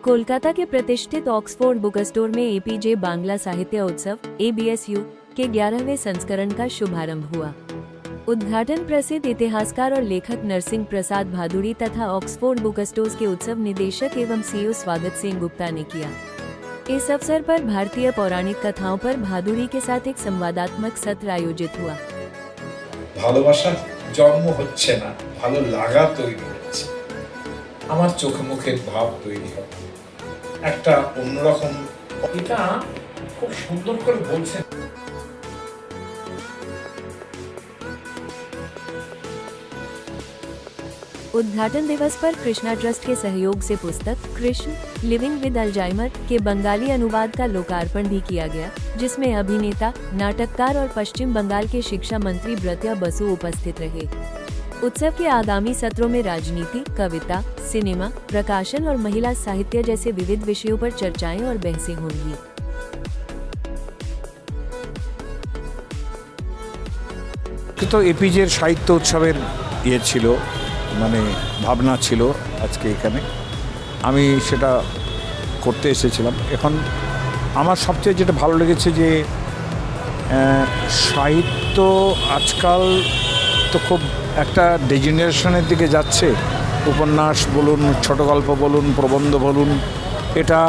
कोलकाता के प्रतिष्ठित Oxford book store में एपीजे बांग्ला साहित्य उत्सव ABSU के 11वें संस्करण का शुभारंभ हुआ। उद्घाटन प्रसिद्ध इतिहासकार और लेखक नरसिंह प्रसाद भादुड़ी तथा ऑक्सफोर्ड बुक स्टोर्स के उत्सव निदेशक एवं CEO स्वागत सिंह गुप्ता ने किया। इस अवसर पर भारतीय पौराणिक कथाओं पर भादुड़ी के साथ एक संवादात्मक सत्र आयोजित हुआ। ভালোবাসা জন্ম হচ্ছে না, ভালো লাগা তৈরি হচ্ছে। আমার চোখে মুখের ভাব তৈরি হবে একটা অন্যরকম। এটা খুব সুন্দর করে বলছেন। उद्घाटन दिवस पर कृष्णा ट्रस्ट के सहयोग से पुस्तक कृष्ण लिविंग विद अल्जाइमर के बंगाली अनुवाद का लोकार्पण भी किया गया, जिसमें अभिनेता, नाटककार और पश्चिम बंगाल के शिक्षा मंत्री ब्रत्या बसु उपस्थित रहे। उत्सव के आगामी सत्रों में राजनीति, कविता, सिनेमा, प्रकाशन और महिला साहित्य जैसे विविध विषयों पर चर्चाएं और बहसें होंगी। तो एपीजे साहित्य उत्सवेर ये छिलो মানে ভাবনা ছিল আজকে এখানে আমি সেটা করতে এসেছিলাম। এখন আমার সবচেয়ে যেটা ভালো লেগেছে যে সাহিত্য আজকাল তো খুব একটা ডিজেনারেশনের দিকে যাচ্ছে। উপন্যাস বলুন, ছোট গল্প বলুন, প্রবন্ধ বলুন, এটা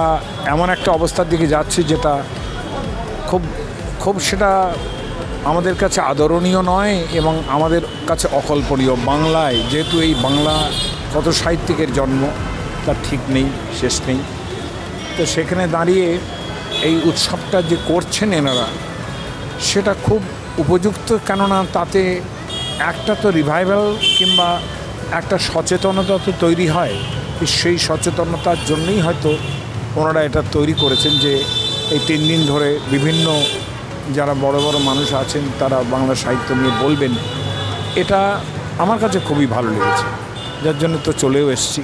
এমন একটা অবস্থার দিকে যাচ্ছে যেটা খুব সেটা আমাদের কাছে আদরণীয় নয় এবং আমাদের কাছে অকল্পনীয়। বাংলায় যেহেতু এই বাংলা কত সাহিত্যিকের জন্ম তার ঠিক নেই, শেষ নেই। তো সেখানে দাঁড়িয়ে এই উৎসবটা যে করছেন এনারা সেটা খুব উপযুক্ত, কেননা তাতে একটা তো রিভাইভাল কিংবা একটা সচেতনতা তো তৈরি হয়। সেই সচেতনতার জন্যই হয়তো ওনারা এটা তৈরি করেছেন যে এই 3 দিন ধরে বিভিন্ন যারা বড় বড় মানুষ আছেন তারা বাংলা সাহিত্য নিয়ে বলবেন। এটা আমার কাছে খুবই ভালো লেগেছে, যার জন্য তো চলেও এসেছি।